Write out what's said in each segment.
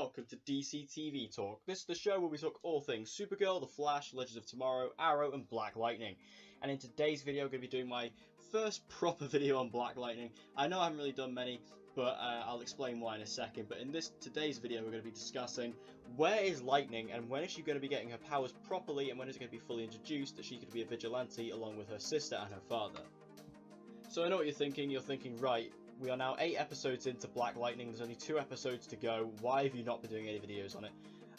welcome to DC TV Talk. This is the show where we talk all things Supergirl, The Flash, Legends of Tomorrow, Arrow and Black Lightning. And in today's video I'm going to be doing my first proper video on Black Lightning. I know I haven't really done many, but I'll explain why in a second. But in today's video we're going to be discussing where is Lightning and when is she going to be getting her powers properly and when is it going to be fully introduced that she's going to be a vigilante along with her sister and her father. So I know what you're thinking. You're thinking, right, we are now 8 episodes into Black Lightning, there's only 2 episodes to go, why have you not been doing any videos on it?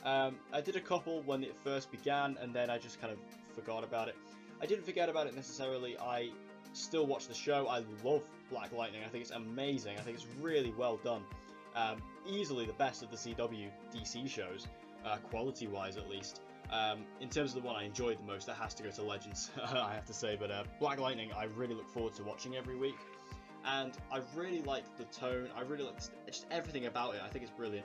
I did a couple when it first began, and then I just kind of forgot about it. I didn't forget about it necessarily, I still watch the show, I love Black Lightning, I think it's amazing, I think it's really well done. Easily the best of the CW DC shows, quality-wise at least. In terms of the one I enjoyed the most, that has to go to Legends, I have to say, but Black Lightning I really look forward to watching every week. And I really like the tone, I really like just everything about it, I think it's brilliant.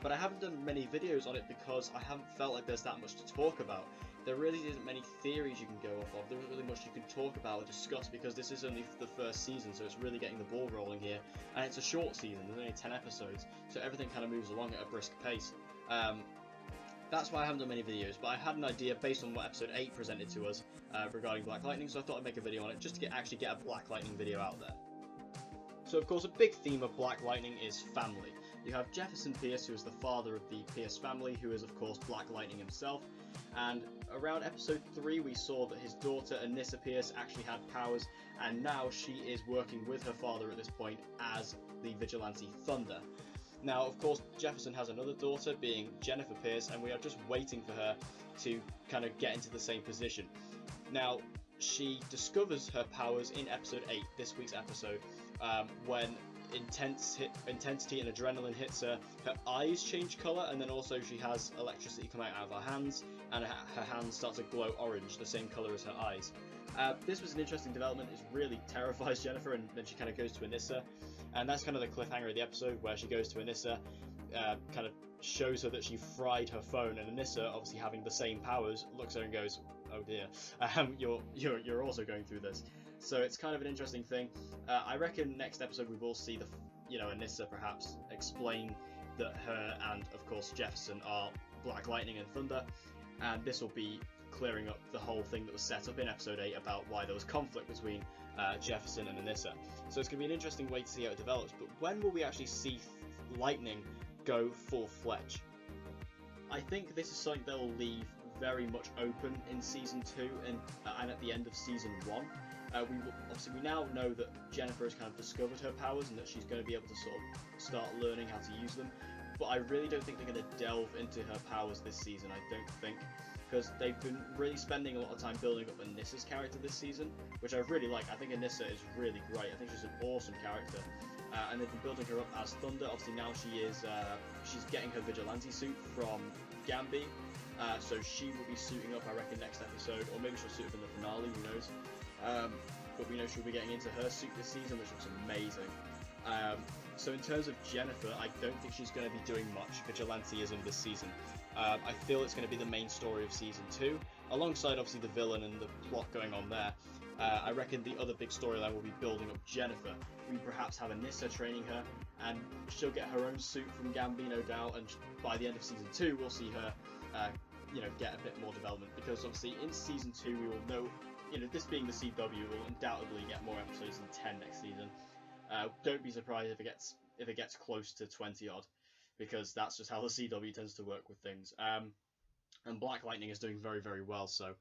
But I haven't done many videos on it because I haven't felt like there's that much to talk about. There really isn't many theories you can go off of, there isn't really much you can talk about or discuss because this is only the first season, so it's really getting the ball rolling here. And it's a short season, there's only 10 episodes, so everything kind of moves along at a brisk pace. That's why I haven't done many videos, but I had an idea based on what episode 8 presented to us regarding Black Lightning, so I thought I'd make a video on it just to actually get a Black Lightning video out there. So of course a big theme of Black Lightning is family. You have Jefferson Pierce, who is the father of the Pierce family, who is of course Black Lightning himself, and around episode 3 we saw that his daughter Anissa Pierce actually had powers, and now she is working with her father at this point as the vigilante Thunder. Now of course Jefferson has another daughter being Jennifer Pierce, and we are just waiting for her to kind of get into the same position. Now she discovers her powers in episode 8, this week's episode, when intensity and adrenaline hits her. Her eyes change colour, and then also she has electricity come out of her hands, and her hands start to glow orange, the same colour as her eyes. This was an interesting development. It really terrifies Jennifer, and then she kind of goes to Anissa, and that's kind of the cliffhanger of the episode, where she goes to Anissa, kind of shows her that she fried her phone, and Anissa, obviously having the same powers, looks at her and goes, "Oh dear, you're also going through this." So it's kind of an interesting thing. I reckon next episode we will see Anissa perhaps explain that her and of course Jefferson are Black Lightning and Thunder, and this will be clearing up the whole thing that was set up in episode 8 about why there was conflict between Jefferson and Anissa. So it's going to be an interesting way to see how it develops, but when will we actually see Lightning go full-fledged? I think this is something that will leave very much open in season 2 and at the end of season 1. We now know that Jennifer has kind of discovered her powers and that she's going to be able to sort of start learning how to use them, but I really don't think they're going to delve into her powers this season, I don't think, because they've been really spending a lot of time building up Anissa's character this season, which I really like. I think Anissa is really great, I think she's an awesome character, and they've been building her up as Thunder. Obviously now she's getting her vigilante suit from Gambi, so she will be suiting up I reckon next episode, or maybe she'll suit up in the finale, who knows. But we know she'll be getting into her suit this season, which looks amazing. So in terms of Jennifer, I don't think she's going to be doing much vigilanteism this season. I feel it's going to be the main story of season 2, alongside obviously the villain and the plot going on there. I reckon the other big storyline will be building up Jennifer. We perhaps have Anissa training her, and she'll get her own suit from Gambi, no doubt, and by the end of season 2 we'll see her get a bit more development, because obviously in season 2 we will know, this being the CW, we'll undoubtedly get more episodes than 10 next season. Don't be surprised if it gets close to 20 odd, because that's just how the CW tends to work with things. And Black Lightning is doing very, very well, so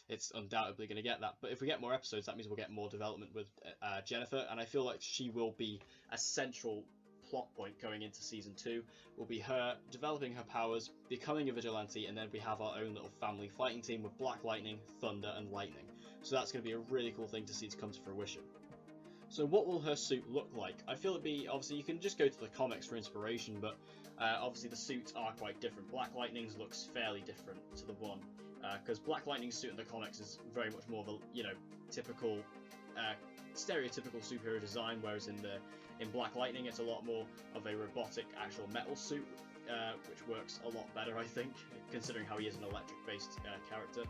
it's undoubtedly going to get that. But if we get more episodes, that means we'll get more development with Jennifer, and I feel like she will be a central plot point going into season 2. Will be her developing her powers, becoming a vigilante, and then we have our own little family fighting team with Black Lightning, Thunder and Lightning. So that's going to be a really cool thing to see to come to fruition. So what will her suit look like? I feel it'd be, obviously you can just go to the comics for inspiration, but obviously the suits are quite different. Black Lightning's looks fairly different to the one, because Black Lightning's suit in the comics is very much more of a, typical, stereotypical superhero design, whereas in Black Lightning it's a lot more of a robotic actual metal suit, which works a lot better I think, considering how he is an electric based character.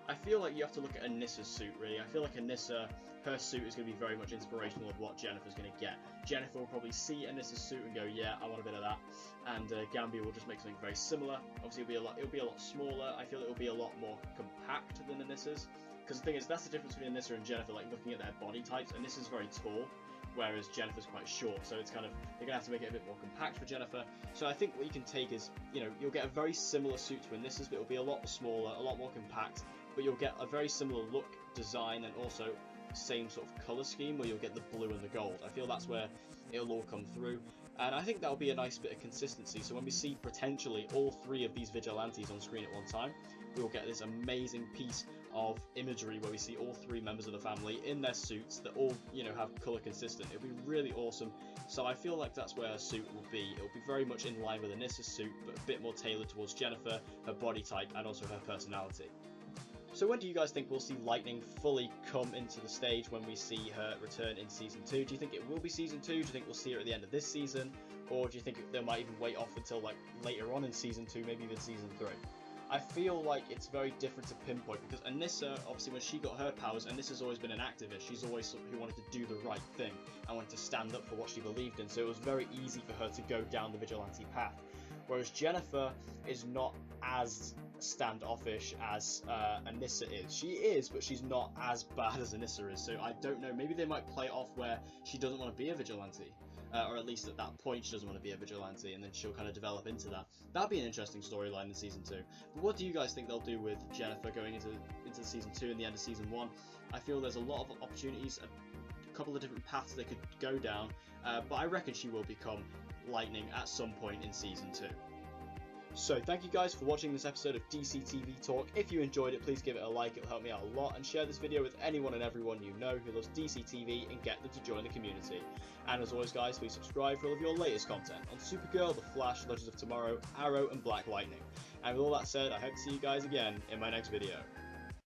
I feel like you have to look at Anissa's suit, really. I feel like Anissa, her suit is going to be very much inspirational of what Jennifer's going to get. Jennifer will probably see Anissa's suit and go, yeah, I want a bit of that. And Gambia will just make something very similar. Obviously, it'll be a lot smaller. I feel it will be a lot more compact than Anissa's. Because the thing is, that's the difference between Anissa and Jennifer, like looking at their body types. Anissa's very tall, whereas Jennifer's quite short, so it's kind of, you're going to have to make it a bit more compact for Jennifer. So I think what you can take is, you know, you'll get a very similar suit to Anissa's, but it'll be a lot smaller, a lot more compact, but you'll get a very similar look, design, and also same sort of colour scheme, where you'll get the blue and the gold. I feel that's where it'll all come through, and I think that'll be a nice bit of consistency. So when we see potentially all three of these vigilantes on screen at one time, we'll get this amazing piece of imagery where we see all three members of the family in their suits that all, you know, have colour consistent. It'll be really awesome. So I feel like that's where her suit will be. It'll be very much in line with Anissa's suit, but a bit more tailored towards Jennifer, her body type, and also her personality. So when do you guys think we'll see Lightning fully come into the stage when we see her return in Season 2? Do you think it will be Season 2? Do you think we'll see her at the end of this season? Or do you think they might even wait off until like later on in Season 2, maybe even Season 3? I feel like it's very different to pinpoint, because Anissa, obviously when she got her powers, Anissa's always been an activist. She's always someone who wanted to do the right thing and wanted to stand up for what she believed in, so it was very easy for her to go down the vigilante path. Whereas Jennifer is not as standoffish as Anissa is. She is, but she's not as bad as Anissa is, so I don't know, maybe they might play it off where she doesn't want to be a vigilante. Or at least at that point she doesn't want to be a vigilante, and then she'll kind of develop into that. That'd be an interesting storyline in Season 2. But what do you guys think they'll do with Jennifer going into Season 2 and the end of Season 1? I feel there's a lot of opportunities, a couple of different paths they could go down, but I reckon she will become Lightning at some point in Season 2. So thank you guys for watching this episode of DC TV Talk. If you enjoyed it, please give it a like, it'll help me out a lot, and share this video with anyone and everyone you know who loves DC TV and get them to join the community. And as always guys, please subscribe for all of your latest content on Supergirl, The Flash, Legends of Tomorrow, Arrow and Black Lightning. And with all that said, I hope to see you guys again in my next video.